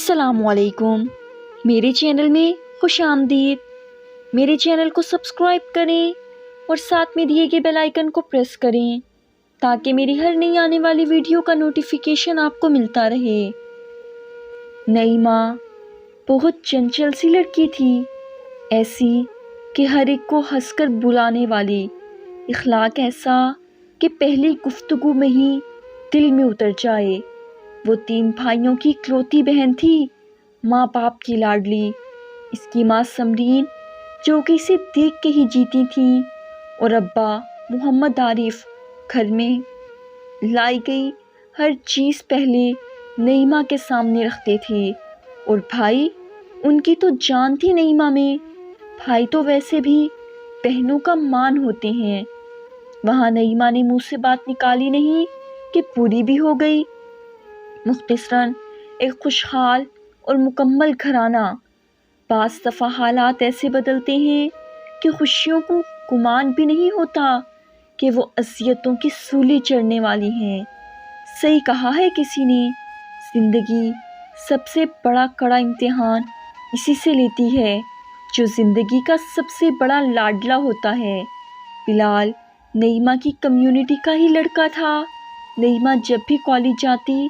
السلام علیکم، میرے چینل میں خوش آمدید۔ میرے چینل کو سبسکرائب کریں اور ساتھ میں دیے گئے بیل آئیکن کو پریس کریں تاکہ میری ہر نئی آنے والی ویڈیو کا نوٹیفیکیشن آپ کو ملتا رہے۔ نعیمہ بہت چنچل سی لڑکی تھی، ایسی کہ ہر ایک کو ہنس کر بلانے والی، اخلاق ایسا کہ پہلی گفتگو میں ہی دل میں اتر جائے۔ وہ 3 بھائیوں کی اکلوتی بہن تھی، ماں باپ کی لاڈلی۔ اس کی ماں سمرین جو کہ اسے دیکھ کے ہی جیتی تھیں، اور ابا محمد عارف گھر میں لائی گئی ہر چیز پہلے نعیمہ کے سامنے رکھتے تھے، اور بھائی ان کی تو جان تھی نعیمہ میں۔ بھائی تو ویسے بھی بہنوں کا مان ہوتے ہیں۔ وہاں نعیمہ نے منہ سے بات نکالی نہیں کہ پوری بھی ہو گئی۔ مختصراً ایک خوشحال اور مکمل گھرانہ۔ بعض دفعہ حالات ایسے بدلتے ہیں کہ خوشیوں کو گمان بھی نہیں ہوتا کہ وہ اذیتوں کی سولی چڑھنے والی ہیں۔ صحیح کہا ہے کسی نے، زندگی سب سے بڑا کڑا امتحان اسی سے لیتی ہے جو زندگی کا سب سے بڑا لاڈلا ہوتا ہے۔ بلال نعیمہ کی کمیونٹی کا ہی لڑکا تھا۔ نعیمہ جب بھی کالج جاتی،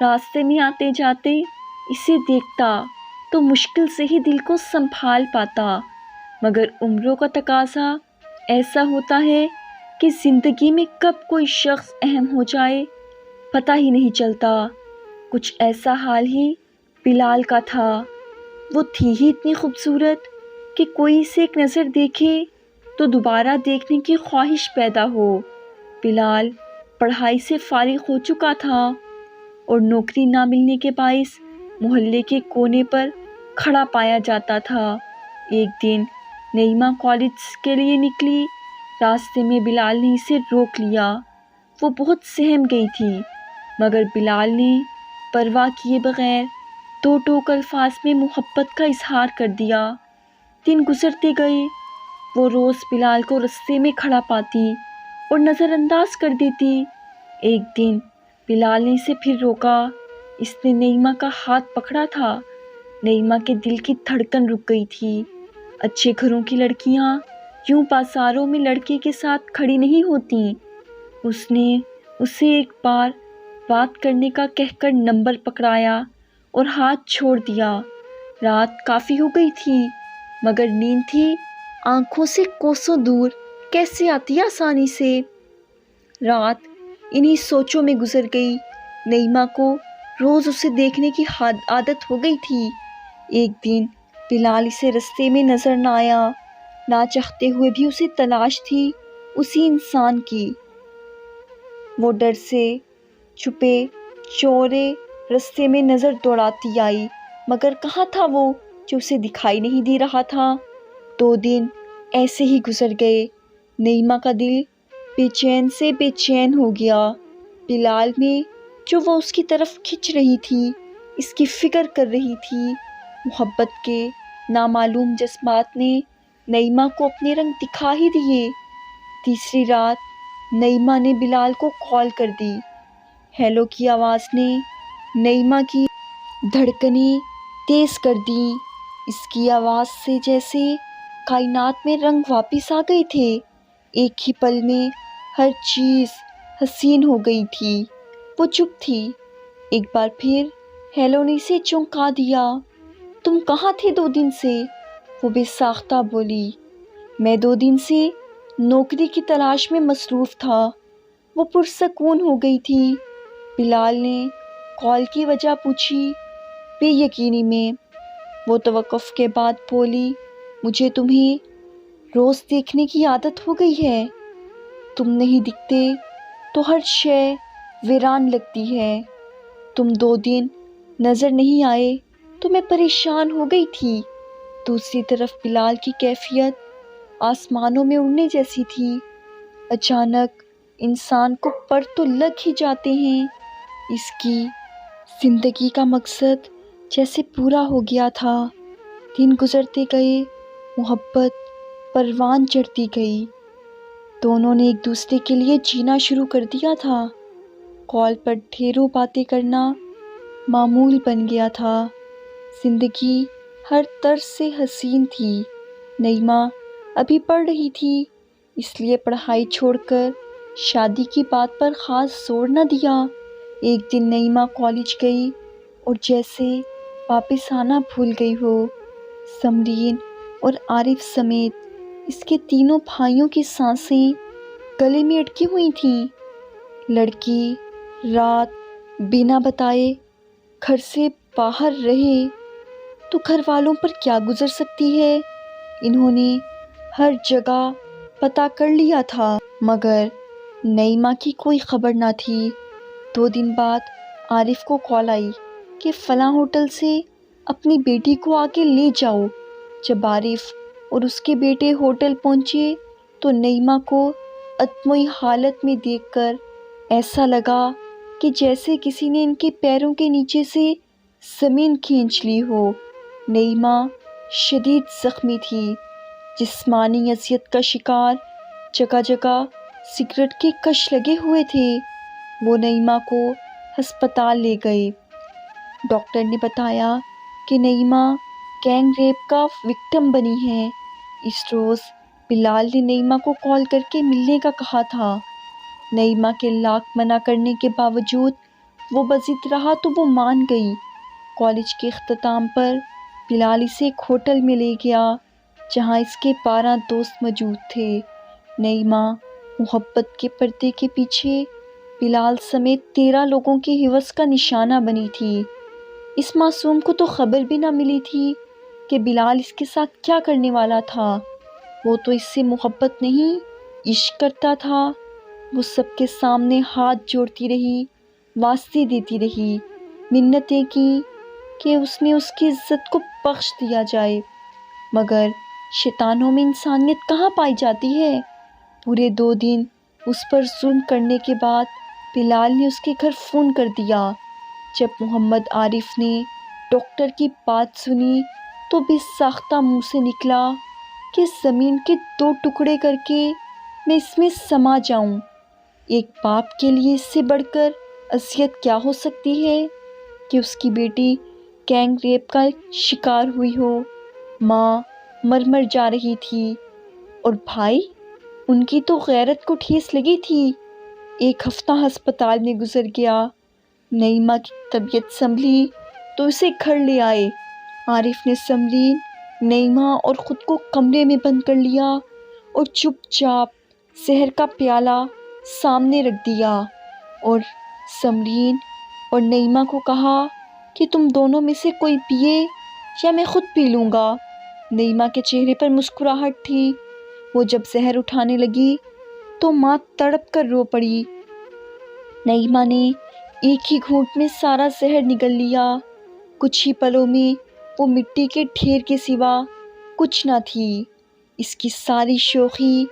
راستے میں آتے جاتے اسے دیکھتا تو مشکل سے ہی دل کو سنبھال پاتا، مگر عمروں کا تقاضا ایسا ہوتا ہے کہ زندگی میں کب کوئی شخص اہم ہو جائے پتہ ہی نہیں چلتا۔ کچھ ایسا حال ہی بلال کا تھا۔ وہ تھی ہی اتنی خوبصورت کہ کوئی اسے ایک نظر دیکھے تو دوبارہ دیکھنے کی خواہش پیدا ہو۔ بلال پڑھائی سے فارغ ہو چکا تھا اور نوکری نہ ملنے کے باعث محلے کے کونے پر کھڑا پایا جاتا تھا۔ ایک دن نعیمہ کالج کے لیے نکلی، راستے میں بلال نے اسے روک لیا۔ وہ بہت سہم گئی تھی، مگر بلال نے پرواہ کیے بغیر 2 ٹوک الفاظ میں محبت کا اظہار کر دیا۔ دن گزرتے گئے، وہ روز بلال کو رستے میں کھڑا پاتی اور نظر انداز کر دیتی۔ ایک دن بلال نے اسے پھر روکا۔ اس نے نعیمہ کا ہاتھ پکڑا تھا۔ نعیمہ کے دل کی دھڑکن رک گئی تھی۔ اچھے گھروں کی لڑکیاں یوں بازاروں میں لڑکے کے ساتھ کھڑی نہیں ہوتی۔ اس نے اسے ایک بار بات کرنے کا کہہ کر نمبر پکڑایا اور ہاتھ چھوڑ دیا۔ رات کافی ہو گئی تھی، مگر نیند تھی آنکھوں سے کوسوں دور کیسے آتی آسانی سے۔ رات انہی سوچوں میں گزر گئی۔ نعیمہ کو روز اسے دیکھنے کی عادت ہو گئی تھی۔ ایک دن بلال اسے رستے میں نظر نہ آیا۔ نہ چاہتے ہوئے بھی اسے تلاش تھی اسی انسان کی۔ وہ ڈر سے چھپے چورے رستے میں نظر دوڑاتی آئی، مگر کہاں تھا وہ جو اسے دکھائی نہیں دے رہا تھا۔ 2 دن ایسے ہی گزر گئے۔ نعیمہ کا دل بے چین سے بے چین ہو گیا۔ بلال میں جو وہ اس کی طرف کھنچ رہی تھی، اس کی فکر کر رہی تھی۔ محبت کے نامعلوم جذبات نے نعیمہ کو اپنے رنگ دکھا ہی دیے۔ تیسری رات نعیمہ نے بلال کو کال کر دی۔ ہیلو کی آواز نے نعیمہ کی دھڑکنیں تیز کر دیں۔ اس کی آواز سے جیسے کائنات میں رنگ واپس آ گئے تھے۔ ایک ہی پل میں ہر چیز حسین ہو گئی تھی۔ وہ چپ تھی۔ ایک بار پھر ہیلو نے اسے چونکا دیا۔ تم کہاں تھے 2 دن سے؟ وہ بے ساختہ بولی۔ میں 2 دن سے نوکری کی تلاش میں مصروف تھا۔ وہ پرسکون ہو گئی تھی۔ بلال نے کال کی وجہ پوچھی بے یقینی میں۔ وہ توقف کے بعد بولی، مجھے تمہیں روز دیکھنے کی عادت ہو گئی ہے۔ تم نہیں دکھتے تو ہر شے ویران لگتی ہے۔ تم 2 دن نظر نہیں آئے تو میں پریشان ہو گئی تھی۔ دوسری طرف بلال کی کیفیت آسمانوں میں اڑنے جیسی تھی۔ اچانک انسان کو پر تو لگ ہی جاتے ہیں۔ اس کی زندگی کا مقصد جیسے پورا ہو گیا تھا۔ دن گزرتے گئے، محبت پروان چڑھتی گئی۔ دونوں نے ایک دوسرے کے لیے جینا شروع کر دیا تھا۔ کال پر ڈھیروں باتیں کرنا معمول بن گیا تھا۔ زندگی ہر طرز سے حسین تھی۔ نعیمہ ابھی پڑھ رہی تھی، اس لیے پڑھائی چھوڑ کر شادی کی بات پر خاص زور نہ دیا۔ ایک دن نعیمہ کالج گئی اور جیسے واپس آنا بھول گئی ہو۔ سمرین اور عارف سمیت اس کے تینوں بھائیوں کی سانسیں گلے میں اٹکی ہوئی تھیں۔ لڑکی رات بنا بتائے گھر سے باہر رہے تو گھر والوں پر کیا گزر سکتی ہے۔ انہوں نے ہر جگہ پتہ کر لیا تھا مگر نعیمہ کی کوئی خبر نہ تھی۔ 2 دن بعد عارف کو کال آئی کہ فلاں ہوٹل سے اپنی بیٹی کو آ کے لے جاؤ۔ جب عارف اور اس کے بیٹے ہوٹل پہنچے تو نعیمہ کو ادموئی حالت میں دیکھ کر ایسا لگا کہ جیسے کسی نے ان کے پیروں کے نیچے سے زمین کھینچ لی ہو۔ نعیمہ شدید زخمی تھی، جسمانی اذیت کا شکار، جگہ جگہ سگریٹ کے کش لگے ہوئے تھے۔ وہ نعیمہ کو ہسپتال لے گئے۔ ڈاکٹر نے بتایا کہ نعیمہ گینگ ریپ کا وکٹم بنی ہے۔ اس روز بلال نے نعیمہ کو کال کر کے ملنے کا کہا تھا۔ نعیمہ کے لاکھ منع کرنے کے باوجود وہ بضد رہا تو وہ مان گئی۔ کالج کے اختتام پر بلال اسے ایک ہوٹل میں لے گیا جہاں اس کے 12 دوست موجود تھے۔ نعیمہ محبت کے پردے کے پیچھے بلال سمیت 13 لوگوں کے حوث کا نشانہ بنی تھی۔ اس معصوم کو تو خبر بھی نہ ملی تھی کہ بلال اس کے ساتھ کیا کرنے والا تھا۔ وہ تو اس سے محبت نہیں، عشق کرتا تھا۔ وہ سب کے سامنے ہاتھ جوڑتی رہی، واسطے دیتی رہی، منتیں کی کہ اس نے اس کی عزت کو بخش دیا جائے، مگر شیطانوں میں انسانیت کہاں پائی جاتی ہے۔ پورے 2 دن اس پر ظلم کرنے کے بعد بلال نے اس کے گھر فون کر دیا۔ جب محمد عارف نے ڈاکٹر کی بات سنی تو بے ساختہ منہ سے نکلا کہ زمین کے 2 ٹکڑے کر کے میں اس میں سما جاؤں۔ ایک باپ کے لیے اس سے بڑھ کر اذیت کیا ہو سکتی ہے کہ اس کی بیٹی گینگ ریپ کا شکار ہوئی ہو۔ ماں مر مر جا رہی تھی اور بھائی، ان کی تو غیرت کو ٹھیس لگی تھی۔ 1 ہفتہ ہسپتال میں گزر گیا۔ نعیمہ کی طبیعت سنبھلی تو اسے گھر لے آئے۔ عارف نے سمرین، نعیمہ اور خود کو کمرے میں بند کر لیا اور چپ چاپ زہر کا پیالہ سامنے رکھ دیا اور سمرین اور نعیمہ کو کہا کہ تم دونوں میں سے کوئی پیے یا میں خود پی لوں گا۔ نعیمہ کے چہرے پر مسکراہٹ تھی۔ وہ جب زہر اٹھانے لگی تو ماں تڑپ کر رو پڑی۔ نعیمہ نے ایک ہی گھونٹ میں سارا زہر نگل لیا۔ کچھ ہی پلوں میں وہ مٹی کے ڈھیر کے سوا کچھ نہ تھی۔ اس کی ساری شوخی،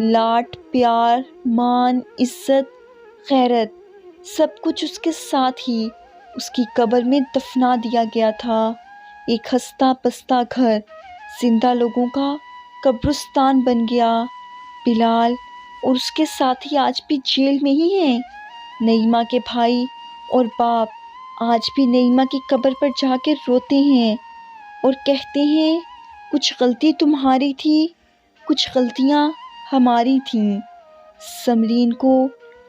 لاڈ پیار، مان، عزت، غیرت، سب کچھ اس کے ساتھ ہی اس کی قبر میں دفنا دیا گیا تھا۔ ایک ہنستا بستا گھر زندہ لوگوں کا قبرستان بن گیا۔ بلال اور اس کے ساتھی آج بھی جیل میں ہی ہیں۔ نعیمہ کے بھائی اور باپ آج بھی نعیمہ کی قبر پر جا کے روتے ہیں اور کہتے ہیں کچھ غلطی تمہاری تھی، کچھ غلطیاں ہماری تھیں۔ سمرین کو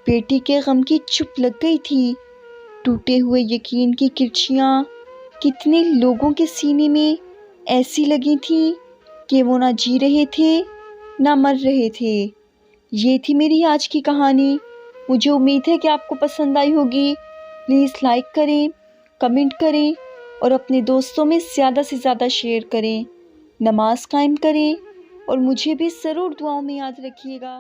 بیٹی کے غم کی چپ لگ گئی تھی۔ ٹوٹے ہوئے یقین کی کرچیاں کتنے لوگوں کے سینے میں ایسی لگی تھیں کہ وہ نہ جی رہے تھے نہ مر رہے تھے۔ یہ تھی میری آج کی کہانی۔ مجھے امید ہے کہ آپ کو پسند آئی ہوگی۔ پلیز لائک کریں، کمنٹ کریں اور اپنے دوستوں میں زیادہ سے زیادہ شیئر کریں۔ نماز قائم کریں اور مجھے بھی ضرور دعاؤں میں یاد رکھیے گا۔